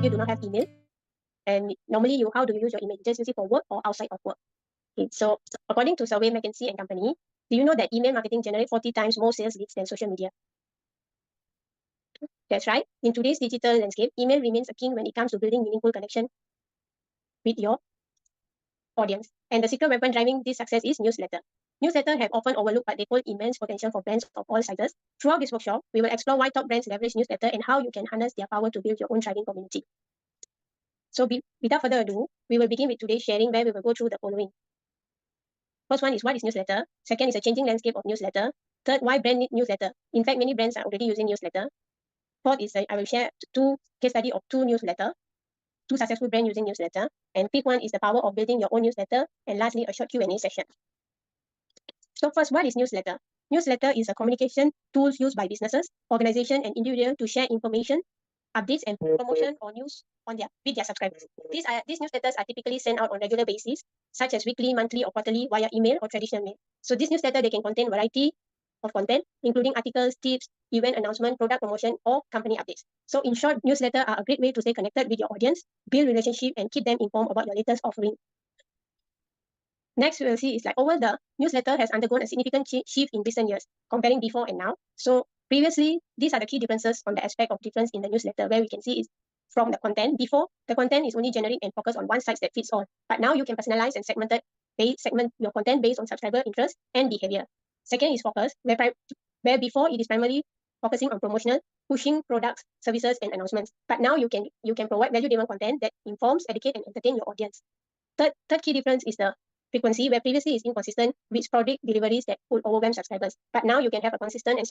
you do not have email, and normally how do you use your email? You just use it for work or outside of work. Okay, so according to Survey McKinsey and Company, do you know that email marketing generates 40 times more sales leads than social media? That's right. In today's digital landscape, email remains a king when it comes to building meaningful connection with your audience. And the secret weapon driving this success is newsletter. Newsletter have often overlooked, but they hold immense potential for brands of all sizes. Throughout this workshop, we will explore why top brands leverage newsletter and how you can harness their power to build your own thriving community. So without further ado, we will begin with today's sharing, where we will go through the following. First one is, what is newsletter? Second is a changing landscape of newsletter. Third, why brand need newsletter? In fact, many brands are already using newsletter. Fourth is I will share two case study of two successful brands using newsletter. And fifth one is the power of building your own newsletter. And lastly, a short Q&A session. So first, what is newsletter? Newsletter is a communication tools used by businesses, organizations, and individuals to share information, updates, and promotion or news with their subscribers. These newsletters are typically sent out on regular basis, such as weekly, monthly, or quarterly via email or traditional mail. So this newsletter, they can contain variety of content, including articles, tips, event announcement, product promotion, or company updates. So in short, newsletters are a great way to stay connected with your audience, build relationship, and keep them informed about your latest offering. Next, we will see is over the newsletter has undergone a significant shift in recent years, comparing before and now. So previously, these are the key differences on the aspect of difference in the newsletter, where we can see is from the content. Before, the content is only generic and focused on one size that fits all. But now you can personalize and segment your content based on subscriber interest and behavior. Second is focus, where before it is primarily focusing on promotional, pushing products, services, and announcements. But now you can provide value-driven content that informs, educate, and entertain your audience. Third key difference is the frequency, where previously is inconsistent with sporadic deliveries that would overwhelm subscribers. But now you can have a consistent and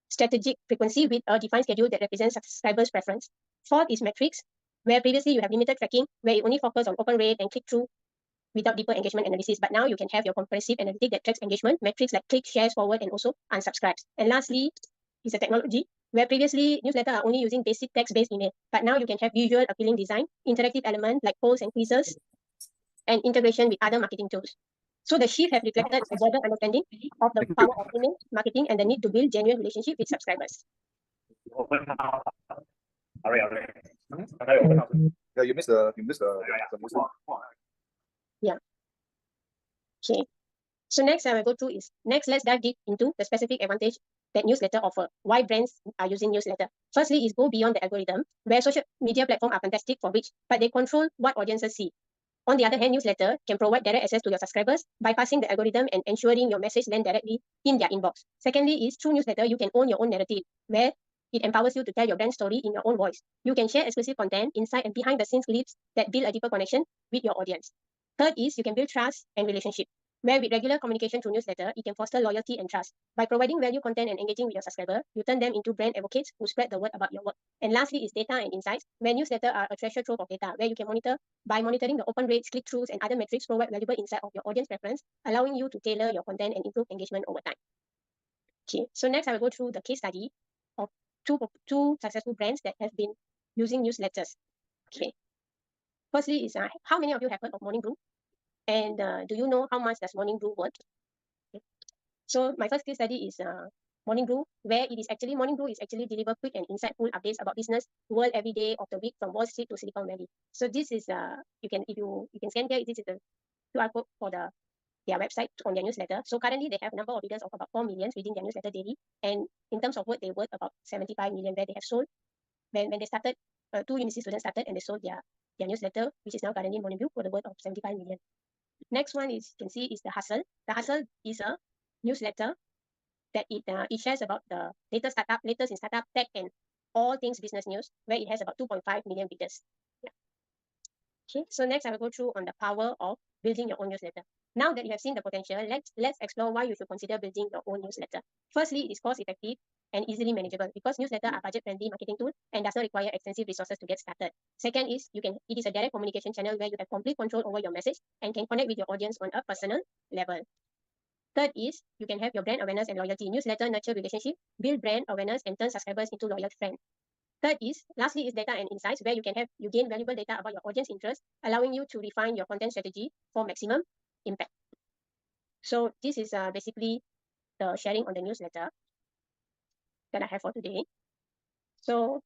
strategic frequency with a defined schedule that represents subscribers' preference. Fourth is metrics, where previously you have limited tracking, where you only focus on open rate and click-through without deeper engagement analysis. But now you can have your comprehensive analytic that tracks engagement, metrics like click, shares, forward, and also unsubscribes. And lastly is the technology, where previously newsletters are only using basic text-based email. But now you can have visual appealing design, interactive elements like polls and quizzes, and integration with other marketing tools. So the shift has reflected a broader understanding of the power of email marketing and the need to build genuine relationship with subscribers. Yeah, you missed the Yeah. Okay. So next I will go through is let's dive deep into the specific advantage that newsletter offer. Why brands are using newsletter? Firstly is go beyond the algorithm, where social media platforms are fantastic for reach, but they control what audiences see. On the other hand, newsletter can provide direct access to your subscribers, bypassing the algorithm and ensuring your message lands directly in their inbox. Secondly is through newsletter, you can own your own narrative, where it empowers you to tell your brand story in your own voice. You can share exclusive content, insight, and behind-the-scenes clips that build a deeper connection with your audience. Third is you can build trust and relationship, where with regular communication through newsletter, it can foster loyalty and trust. By providing value content and engaging with your subscriber, you turn them into brand advocates who spread the word about your work. And lastly is data and insights, where newsletters are a treasure trove of data, where you can monitor by monitoring the open rates, click-throughs, and other metrics, provide valuable insight of your audience preference, allowing you to tailor your content and improve engagement over time. Okay, so next I will go through the case study of two successful brands that have been using newsletters. Okay, firstly is how many of you have heard of Morning Brew? And do you know how much does Morning Brew worth? Okay. So my first case study is Morning Brew, where Morning Brew is actually deliver quick and insightful updates about business world every day of the week from Wall Street to Silicon Valley. So this is you can scan here. This is the QR code for their website on their newsletter. So currently they have a number of readers of about 4 million reading their newsletter daily, and in terms of what they worth about 75 million, where they have sold when they started. 2 university students started and they sold their newsletter, which is now currently Morning Brew, for the worth of 75 million. Next one is you can see is The Hustle. The Hustle is a newsletter that it shares about the latest in startup tech and all things business news, where it has about 2.5 million readers. Yeah. Okay, so next I will go through on the power of building your own newsletter. Now that you have seen the potential, let's explore why you should consider building your own newsletter. Firstly, it is cost effective and easily manageable, because newsletter are budget-friendly marketing tool and does not require extensive resources to get started. Second is it is a direct communication channel where you have complete control over your message and can connect with your audience on a personal level. Third is you can have your brand awareness and loyalty. Newsletter nurture relationship, build brand awareness, and turn subscribers into loyal friends. Lastly is data and insights, where you gain valuable data about your audience interest, allowing you to refine your content strategy for maximum impact. So this is basically the sharing on the newsletter that I have for today. So